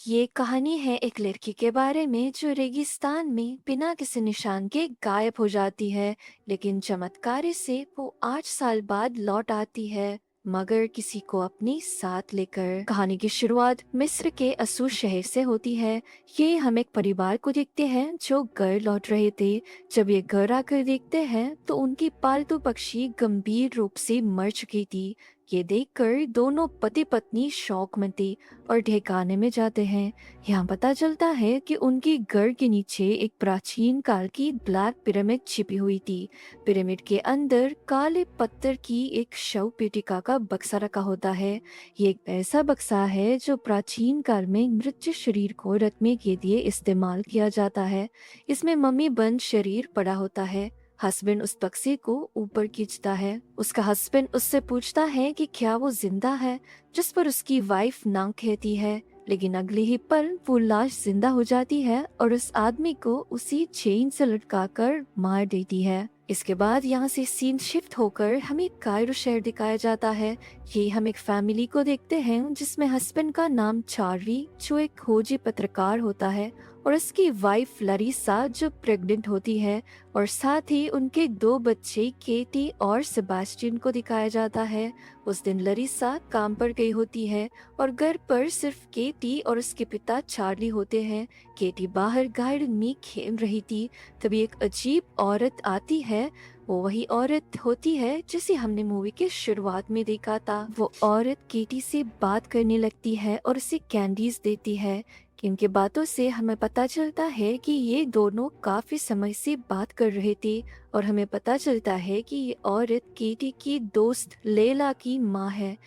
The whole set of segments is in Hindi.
ये कहानी है एक लड़की के बारे में जो रेगिस्तान में बिना किसी निशान के गायब हो जाती है। लेकिन चमत्कार से वो 8 साल बाद लौट आती है, मगर किसी को अपने साथ लेकर। कहानी की शुरुआत मिस्र के अस्सू शहर से होती है। ये हम एक परिवार को देखते हैं जो घर लौट रहे थे। जब ये घर आकर देखते हैं तो उनकी पालतू पक्षी गंभीर रूप से मर चुकी थी। ये देखकर दोनों पति पत्नी शौक में थे और ठिकाने में जाते हैं। यहाँ पता चलता है कि उनकी घर के नीचे एक प्राचीन काल की ब्लैक पिरामिड छिपी हुई थी। पिरामिड के अंदर काले पत्थर की एक शव पेटिका का बक्सा रखा होता है। ये एक ऐसा बक्सा है जो प्राचीन काल में मृत शरीर को रखने के लिए इस्तेमाल किया जाता है। इसमें मम्मी बंद शरीर पड़ा होता है। हस्बैंड उस बक्से को ऊपर खींचता है। उसका हस्बैंड उससे पूछता है कि क्या वो जिंदा है, जिस पर उसकी वाइफ ना कहती है। लेकिन अगले ही पल वो लाश जिंदा हो जाती है और उस आदमी को उसी चेन से लटकाकर मार देती है। इसके बाद यहाँ से सीन शिफ्ट होकर हमें कायरो शहर दिखाया जाता है। ये हम एक फैमिली को देखते हैं जिसमें हस्बैंड का नाम चार्ली, जो एक खोजी पत्रकार होता है, और उसकी वाइफ लरीसा, जो प्रेग्नेंट होती है, और साथ ही उनके दो बच्चे केटी और सेबास्टियन को दिखाया जाता है। उस दिन लरीसा काम पर गई होती है और घर पर सिर्फ केटी और उसके पिता चार्ली होते हैं। केटी बाहर गार्डन में खेल रही थी। तभी एक अजीब औरत आती है। वो वही औरत होती है जिसे हमने मूवी के शुरुआत में देखा था। वो औरत केटी से बात करने लगती है और उसे कैंडीज देती है। इनके बातों से हमें पता चलता है कि ये दोनों काफी समय से बात कर रहे थे, और हमें पता चलता है कि ये औरत केटी की दोस्त लेला की माँ है।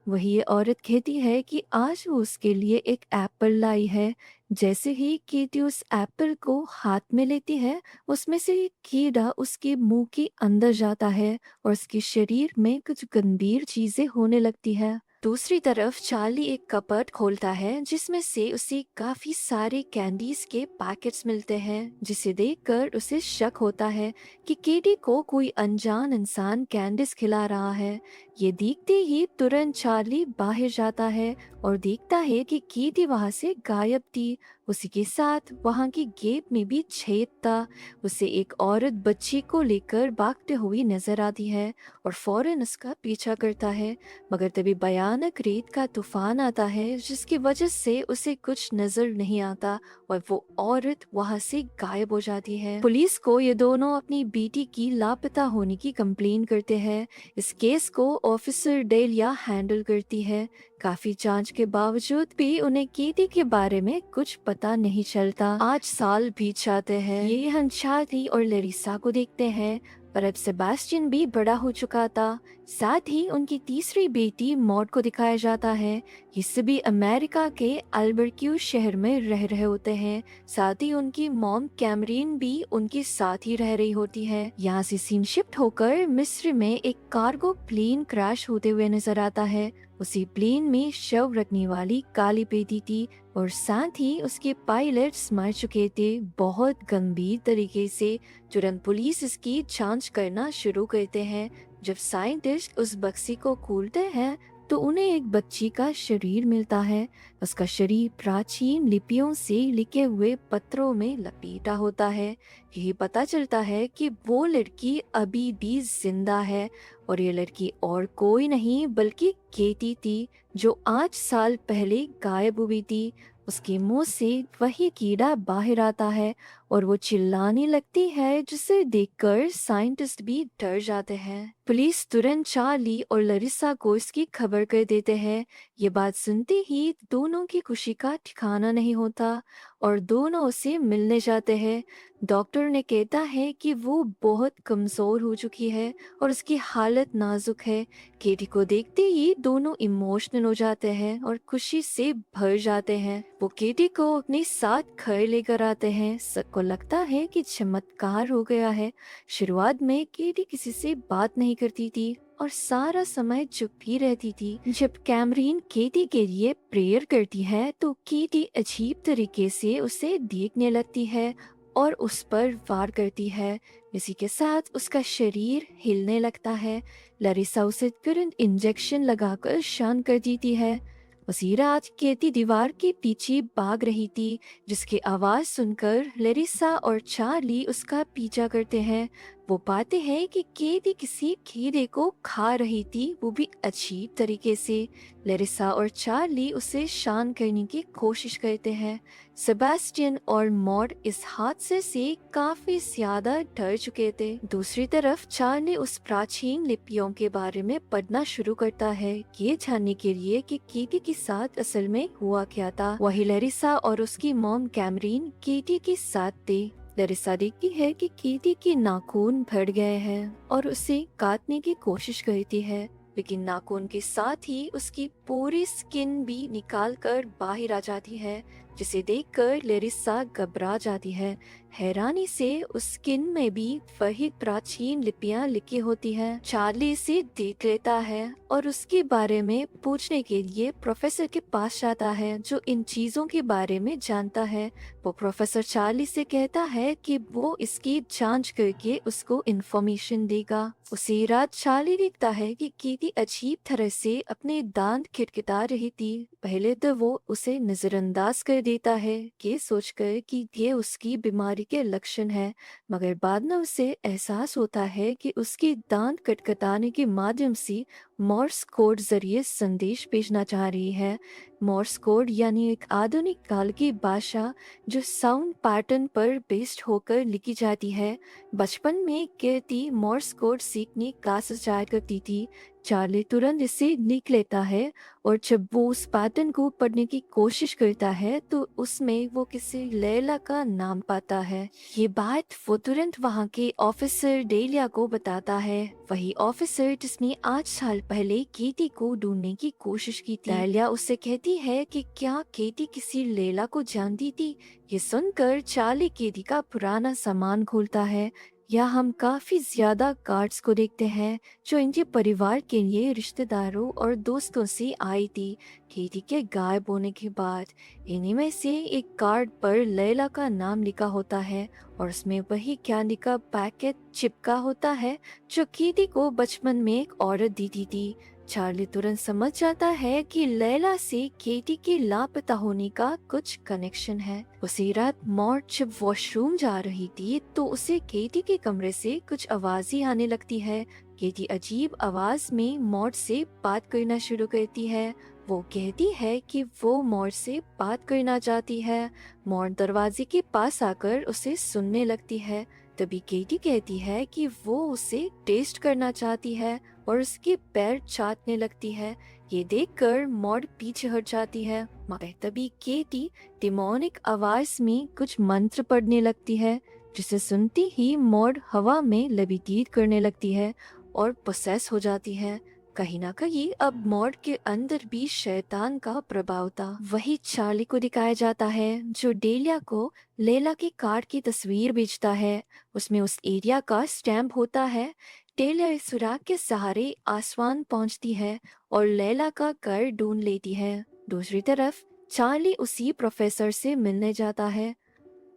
वही ये औरत कहती है कि आज वो उसके लिए एक एप्पल लाई है। जैसे ही केटी उस एप्पल को हाथ में लेती है, उसमें से एक कीड़ा उसके मुंह के अंदर जाता है और उसके शरीर में कुछ गंभीर चीजें होने लगती है। दूसरी तरफ चार्ली एक कपबोर्ड खोलता है जिसमें से उसे काफी सारे कैंडीज के पैकेट्स मिलते हैं, जिसे देखकर उसे शक होता है कि केटी को कोई अनजान इंसान कैंडीज खिला रहा है। ये देखते ही तुरंत चार्ली बाहर जाता है और देखता है कि केटी वहां से गायब थी। उसी के साथ वहां की गेट में भी छेद था। उसे एक औरत बच्ची को लेकर भागते हुई नजर आती है और फौरन उसका पीछा करता है। मगर तभी भयानक रेत का तूफान आता है जिसकी वजह से उसे कुछ नजर नहीं आता और वो औरत वहां से गायब हो जाती है। पुलिस को ये दोनों अपनी बेटी की लापता होने की कंप्लेन करते हैं। इस केस को ऑफिसर डेलिया हैंडल करती है। काफी जांच के बावजूद भी उन्हें केटी के बारे में कुछ पता नहीं चलता। 8 साल बीत जाते हैं। ये हम चार्ली और लेरिसा को देखते हैं, पर अब सेबास्टियन भी बड़ा हो चुका था। साथ ही उनकी तीसरी बेटी मॉड को दिखाया जाता है। ये सभी अमेरिका के अल्बर्क्यू शहर में रह रहे होते हैं। साथ ही उनकी मॉम कैमरीन भी उनके साथ ही रह रही होती है। यहाँ से सीन शिफ्ट होकर मिस्र में एक कार्गो प्लेन क्रैश होते हुए नजर आता है। उसी प्लेन में शव रखने वाली काली पेटी थी और साथ ही उसके पायलट्स मर चुके थे, बहुत गंभीर तरीके से। तुरंत पुलिस इसकी जांच करना शुरू करते हैं। जब साइंटिस्ट उस बक्से को खोलते हैं तो उन्हें एक बच्ची का शरीर मिलता है। उसका शरीर प्राचीन लिपियों से लिखे हुए पत्रों में लपेटा होता है। यही पता चलता है कि वो लड़की अभी भी जिंदा है, और ये लड़की और कोई नहीं बल्कि केटी थी, जो 8 साल पहले गायब हुई थी। उसके मुंह से वही कीड़ा बाहर आता है और वो चिल्लाने लगती है, जिसे देखकर साइंटिस्ट भी डर जाते हैं। पुलिस तुरंत चार्ली और लरिसा को इसकी खबर कर देते हैं। ये बात सुनते ही दोनों की खुशी का ठिकाना नहीं होता और दोनों उसे मिलने जाते हैं। डॉक्टर ने कहता है कि वो बहुत कमजोर हो चुकी है और उसकी हालत नाजुक है। केटी को देखते ही दोनों इमोशनल हो जाते हैं और खुशी से भर जाते हैं। वो केटी को अपने साथ घर लेकर आते हैं। सबको लगता है कि चमत्कार हो गया है। शुरुआत में केटी किसी से बात नहीं करती थी और सारा समय चुप ही रहती थी। जब कैमरीन केटी के लिए प्रेयर करती है तो केटी अजीब तरीके से उसे देखने लगती है और उस पर वार करती है। इसी के साथ उसका शरीर हिलने लगता है। लरिसा उसे तुरंत इंजेक्शन लगाकर शांत कर देती है। उसी रात केटी दीवार के पीछे भाग रही थी, जिसकी आवाज सुनकर लेरिसा और चार्ली उसका पीछा करते हैं। वो पाते हैं कि केटी किसी कीड़े को खा रही थी, वो भी अजीब तरीके से। लेरिसा और चार्ली उसे शांत करने की कोशिश करते हैं। सेबास्टियन और मॉड इस हादसे से काफी ज्यादा डर चुके थे। दूसरी तरफ चार्ली उस प्राचीन लिपियों के बारे में पढ़ना शुरू करता है, ये जानने के लिए कि केटी के साथ असल में हुआ क्या था। वही लेरिसा और उसकी मॉम कैमरीन केटी के साथ थे। लेरिसा देखती है कि केटी के नाखून फट गए हैं और उसे काटने की कोशिश करती है, लेकिन नाखून के साथ ही उसकी पूरी स्किन भी निकाल कर बाहर आ जाती है, जिसे देखकर लेरिसा घबरा जाती है। हैरानी से उस स्किन में भी वही प्राचीन लिपियां लिखी होती हैं। चार्ली इसे देख लेता है और उसके बारे में पूछने के लिए प्रोफेसर के पास जाता है, जो इन चीजों के बारे में जानता है। वो प्रोफेसर चार्ली से कहता है कि वो इसकी जांच करके उसको इन्फॉर्मेशन देगा। उसी रात चार्ली देखता है कि केटी अजीब तरह से अपने दांत खिटखिटा रही थी। पहले तो वो उसे नजरअंदाज कर देता है, ये सोचकर कि ये उसकी बीमारी के लक्षण है, मगर बाद में उसे एहसास होता है कि उसकी दांत खटखटाने के माध्यम से मॉर्स कोड जरिए संदेश भेजना चाह रही है। मॉर्स कोड यानी एक आधुनिक काल की भाषा जो साउंड पैटर्न पर बेस्ड होकर लिखी जाती है। बचपन में केटी मॉर्स कोड सीखने क्लासेस जाया करती थी। चार्ली तुरंत इसे लिख लेता है और जब वो उस पैटर्न को पढ़ने की कोशिश करता है तो उसमें वो किसी लैला का नाम पाता है। ये बात वो तुरंत वहाँ के ऑफिसर डेलिया को बताता है, वही ऑफिसर जिसने 8 साल पहले केटी को ढूंढने की कोशिश की थी। डेलिया उससे कहती है कि क्या केटी किसी लैला को जानती थी। ये सुनकर चार्ली केटी का पुराना सामान खोलता है। यहाँ हम काफी ज्यादा कार्ड्स को देखते हैं जो इनके परिवार के लिए रिश्तेदारों और दोस्तों से आई थी केटी के गायब होने के बाद। इन्हीं में से एक कार्ड पर लैला का नाम लिखा होता है और उसमें वही कैंडी का पैकेट चिपका होता है जो केटी को बचपन में एक औरत दी थी। चार्ली तुरंत समझ जाता है कि लैला से केटी के लापता होने का कुछ कनेक्शन है। उसी रात मॉड जब वॉशरूम जा रही थी तो उसे केटी के कमरे से कुछ आवाजें आने लगती है। केटी अजीब आवाज में मॉड से बात करना शुरू करती है। वो कहती है कि वो मॉड से बात करना चाहती है। मॉड दरवाजे के पास आकर उसे सुनने लगती है। तभी केटी कहती है कि वो उसे टेस्ट करना चाहती है और उसके पैर चाटने लगती है। ये देखकर मॉड पीछे हट जाती है, मगर तभी केटी डिमोनिक आवाज में कुछ मंत्र पढ़ने लगती है, जिसे सुनती ही मॉड हवा में लेविटेट करने लगती है और पोसेस हो जाती है। कहीं ना कहीं अब मॉड के अंदर भी शैतान का प्रभाव था। वही चार्ली को दिखाया जाता है जो डेलिया को लैला के कार्ड की तस्वीर भेजता है। उसमें उस एरिया का स्टैम्प होता है। डेलिया इस सुराग के सहारे आसमान पहुंचती है और लैला का घर ढूंढ लेती है। दूसरी तरफ चार्ली उसी प्रोफेसर से मिलने जाता है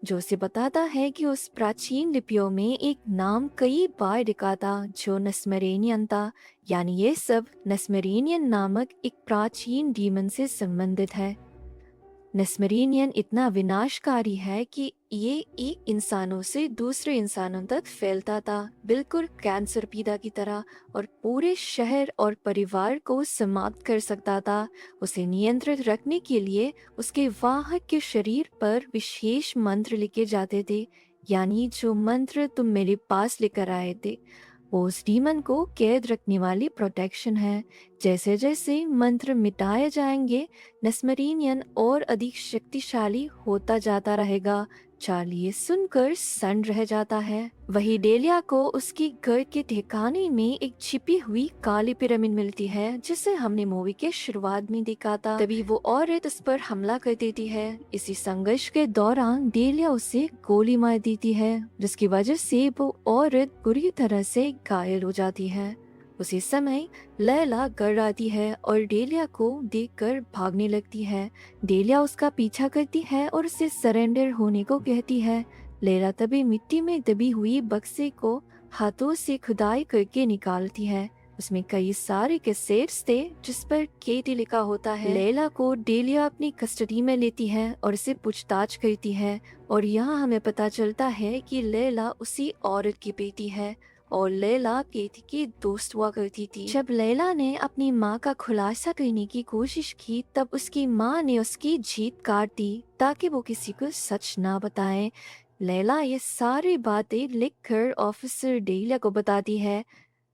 जो उसे बताता है कि उस प्राचीन लिपियों में एक नाम कई बार लिखा था जो नस्मरेनियन था, यानी ये सब नस्मरेनियन नामक एक प्राचीन डीमन से संबंधित है। नस्मरेनियन इतना विनाशकारी है कि ये एक इंसानों से दूसरे इंसानों तक फैलता था, बिल्कुल कैंसर पीड़ा की तरह, और पूरे शहर और परिवार को समाप्त कर सकता था। उसे नियंत्रित रखने के लिए उसके वाहक के शरीर पर विशेष मंत्र लिखे जाते थे, यानी जो मंत्र तुम मेरे पास लेकर आए थे वो उस डीमन को कैद रखने वाली प्रोटेक्शन है। जैसे जैसे मंत्र मिटाए जाएंगे नस्मरीनियन और अधिक शक्तिशाली होता जाता रहेगा। चार्ली ये सुनकर सन्न रह जाता है। वही डेलिया को उसकी घर के ठिकाने में एक छिपी हुई काली पिरामिड मिलती है जिसे हमने मूवी के शुरुआत में देखा था। तभी वो औरत उस पर हमला कर देती है। इसी संघर्ष के दौरान डेलिया उसे गोली मार देती है, जिसकी वजह से वो औरत बुरी तरह से घायल हो जाती है। उसी समय लैला घर आती है और डेलिया को देखकर भागने लगती है। डेलिया उसका पीछा करती है और उसे सरेंडर होने को कहती है। लैला तभी मिट्टी में दबी हुई बक्से को हाथों से खुदाई करके निकालती है, उसमें कई सारे कैसेट्स थे जिस पर केटी लिखा होता है। लैला को डेलिया अपनी कस्टडी में लेती है और इसे पूछताछ करती है और यहाँ हमें पता चलता है कि लैला उसी औरत की बेटी है और लैला केटी की दोस्त हुआ करती थी। जब लैला ने अपनी माँ का खुलासा करने की कोशिश की तब उसकी माँ ने उसकी जीभ काट दी ताकि वो किसी को सच ना बताए। लैला ये सारी बातें लिखकर ऑफिसर डेलिया को बताती है।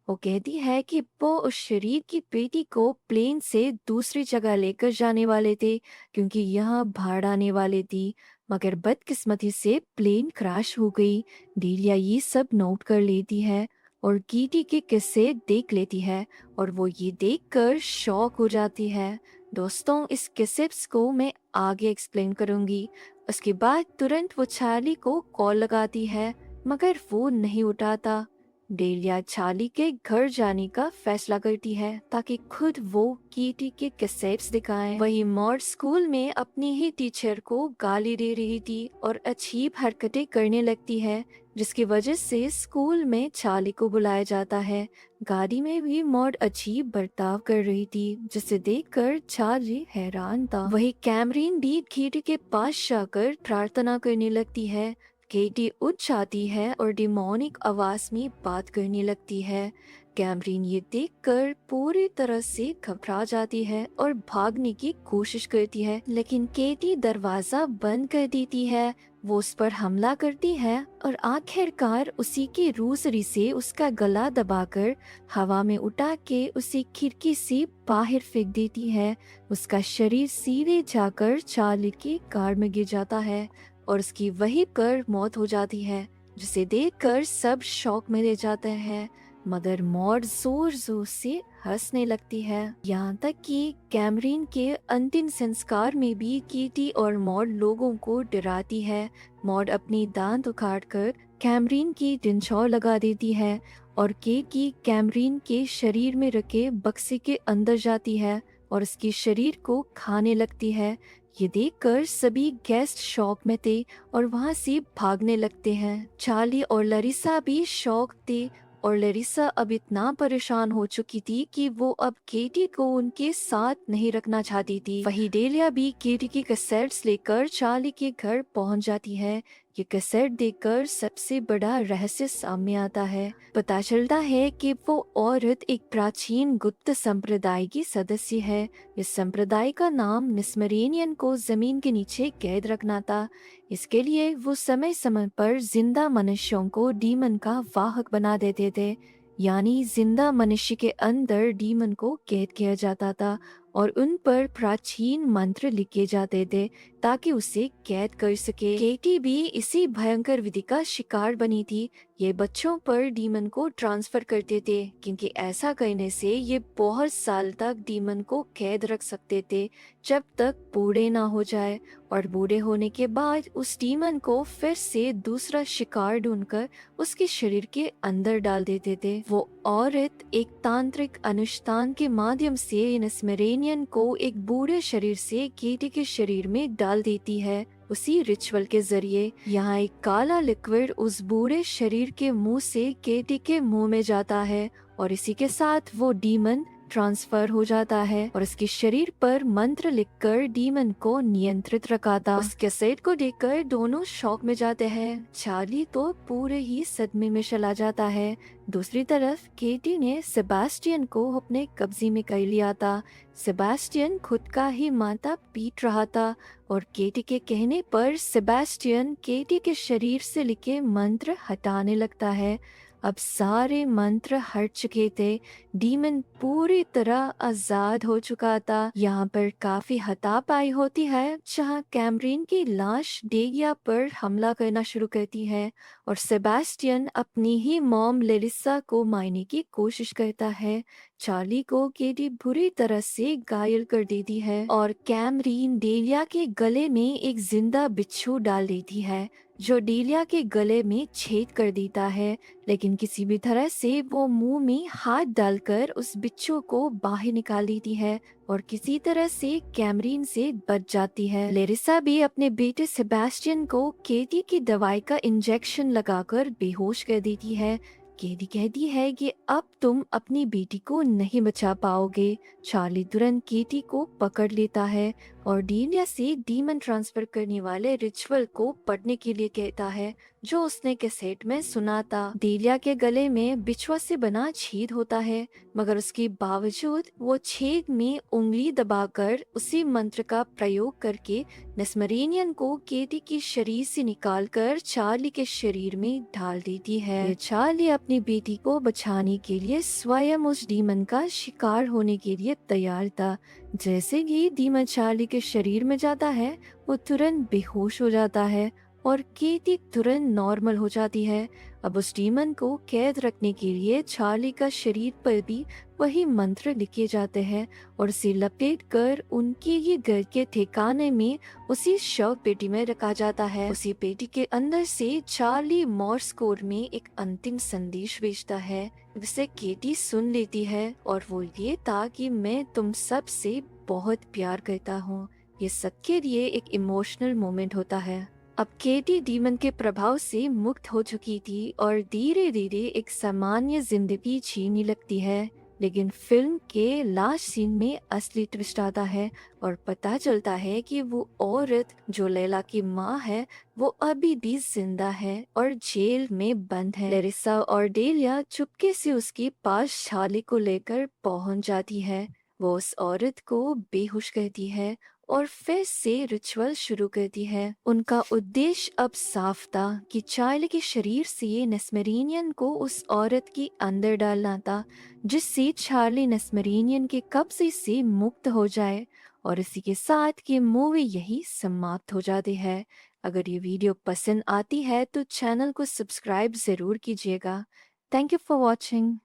वो कहती है कि वो उस शरीर की बेटी को प्लेन से दूसरी जगह लेकर जाने वाले थे क्योंकि यहाँ भाड़ आने वाले थी, मगर बदकिस्मती से प्लेन क्रैश हो गई। डेलिया ये सब नोट कर लेती है और कीटी के किस्से देख लेती है और वो ये देखकर शॉक हो जाती है। दोस्तों, इस किस्से को मैं आगे एक्सप्लेन करूंगी। उसके बाद तुरंत वो चार्ली को कॉल लगाती है मगर वो नहीं उठाता। डेलिया चार्ली के घर जाने का फैसला करती है ताकि खुद वो कीटी के कैसेट्स दिखाए। वही मॉड स्कूल में अपनी ही टीचर को गाली दे रही थी और अजीब हरकतें करने लगती है जिसकी वजह से स्कूल में चार्ली को बुलाया जाता है। गाड़ी में भी मॉड अजीब बर्ताव कर रही थी जिसे देखकर चार्ली हैरान था। वही कैमरीन भी कीटी के पास जाकर प्रार्थना करने लगती है। केटी उठ जाती है और डिमोनिक आवाज में बात करने लगती है। कैमरीन ये देखकर पूरी तरह से घबरा जाती है और भागने की कोशिश करती है, लेकिन केटी दरवाजा बंद कर देती है। वो उस पर हमला करती है और आखिरकार उसी की रूसरी से उसका गला दबाकर हवा में उठा के उसे खिड़की से बाहर फेंक देती है। उसका शरीर सीधे जाकर चार्ली की कार में गिर जाता है और उसकी वहीं पर मौत हो जाती है, जिसे देखकर सब शॉक में रह जाते हैं। मगर मॉड जोर जोर से हंसने लगती है। यहाँ तक कि कैमरीन के अंतिम संस्कार में भी कीटी और मॉड लोगों को डराती है। मॉड अपनी दांत उखाड़कर कैमरीन की डिंचौर लगा देती है और केटी कैमरीन के शरीर में रखे बक्से के अंदर जाती है और उसके शरीर को खाने लगती है। ये देखकर सभी गेस्ट शॉक में थे और वहाँ से भागने लगते हैं। चार्ली और लरिसा भी शॉक थे और लरिसा अब इतना परेशान हो चुकी थी कि वो अब केटी को उनके साथ नहीं रखना चाहती थी। वही डेलिया भी केटी की कैसेट्स लेकर चार्ली के घर पहुंच जाती है। ये कैसेट देखकर सबसे बड़ा रहस्य सामने आता है। पता चलता है कि वो औरत एक प्राचीन गुप्त संप्रदाय की सदस्य है। इस संप्रदाय का नाम निस्मरेनियन को जमीन के नीचे कैद रखना था। इसके लिए वो समय समय पर जिंदा मनुष्यों को डीमन का वाहक बना देते थे, यानी जिंदा मनुष्य के अंदर डीमन को कैद किया जाता था और उन पर प्राचीन मंत्र लिखे जाते थे ताकि उसे कैद कर सके। केटी भी इसी भयंकर विधि का शिकार बनी थी। ये बच्चों पर डीमन को ट्रांसफर करते थे क्योंकि ऐसा करने से ये बहुत साल तक डीमन को कैद रख सकते थे जब तक बूढ़े ना हो जाए, और बूढ़े होने के बाद उस डीमन को फिर से दूसरा शिकार ढूंढकर उसके शरीर के अंदर डाल देते थे। वो औरत एक तांत्रिक अनुष्ठान के माध्यम से निस्मरेनियन को एक बूढ़े शरीर से केटी के शरीर में डाल देती है। उसी रिचुअल के जरिए यहाँ एक काला लिक्विड उस बूढ़े शरीर के मुंह से केटी के मुंह में जाता है और इसी के साथ वो डीमन ट्रांसफर हो जाता है और उसके शरीर पर मंत्र लिखकर डीमन को नियंत्रित रखाता। उस कैसेट को देखकर दोनों शॉक में जाते हैं। चार्ली तो पूरे ही सदमे में चला जाता है। दूसरी तरफ केटी ने सेबास्टियन को अपने कब्जे में कर लिया था। सेबास्टियन खुद का ही माथा पीट रहा था और केटी के कहने पर सेबास्टियन केटी के शरीर से लिखे मंत्र हटाने लगता है। अब सारे मंत्र हट चुके थे। डीमन पूरी तरह आजाद हो चुका था। यहाँ पर काफी हाथापाई होती है जहाँ कैमरीन की लाश डेगिया पर हमला करना शुरू करती है और सेबास्टियन अपनी ही मॉम लेरिसा को मारने की कोशिश करता है। चार्ली को केटी बुरी तरह से घायल कर देती है और कैमरीन डेलिया के गले में एक जिंदा बिच्छू डाल देती है जो डेलिया के गले में छेद कर देता है, लेकिन किसी भी तरह से वो मुंह में हाथ डालकर उस बिच्छू को बाहर निकाल देती है और किसी तरह से कैमरीन से बच जाती है। लेरिसा भी अपने बेटे सेबास्टियन को केटी की दवाई का इंजेक्शन लगाकर बेहोश कर देती है, केटी कहती है कि अब तुम अपनी बेटी को नहीं बचा पाओगे। चार्ली तुरंत केटी को पकड़ लेता है और डेलिया से डीमन ट्रांसफर करने वाले रिचुअल को पढ़ने के लिए कहता है जो उसने कैसेट में सुना था। डेलिया के गले में बिछुआ से बना छेद होता है, मगर उसके बावजूद वो छेद में उंगली दबाकर उसी मंत्र का प्रयोग करके नेस्मरेनियन को केटी के शरीर से निकालकर चार्ली के शरीर में ढाल देती है। ये चार्ली अपनी बेटी को बचाने के लिए स्वयं उस डीमन का शिकार होने के लिए तैयार था। जैसे ही डीमन चार्ली के शरीर में जाता है, वो तुरंत बेहोश हो जाता है और केटी तुरंत नॉर्मल हो जाती है। अब उस डीमन को कैद रखने के लिए चार्ली का शरीर पर भी वही मंत्र लिखे जाते हैं और उसे लपेट कर उनके ये घर के ठिकाने में उसी शव पेटी में रखा जाता है। उसी पेटी के अंदर से चार्ली मॉर्स कोड में एक अंतिम संदेश भेजता है, जिसे केटी सुन लेती है और वो ये था कि मैं तुम सब से बहुत प्यार करता हूँ। ये सबके लिए एक इमोशनल मोमेंट होता है। अब केटी डीमन के प्रभाव से मुक्त हो चुकी थी और धीरे धीरे एक सामान्य जिंदगी जीने लगती है। लेकिन फिल्म के लास्ट सीन में असली ट्विस्ट आता है और पता चलता है कि वो औरत जो लैला की माँ है वो अभी भी जिंदा है और जेल में बंद है। लेरिसा और डेलिया चुपके से उसके पास चार्ली को लेकर पहुंच जाती है। वो उस औरत को बेहोश करती है और फिर से रिचुअल शुरू करती है। उनका उद्देश्य अब साफ था कि चार्ली के शरीर से नेस्मेरेनियन को उस औरत के अंदर डालना था, जिससे चार्ली नेस्मेरेनियन के कब्जे से मुक्त हो जाए। और इसी के साथ ये मूवी यही समाप्त हो जाती है। अगर ये वीडियो पसंद आती है तो चैनल को सब्सक्राइब जरूर कीजिएगा। Thank you for watching.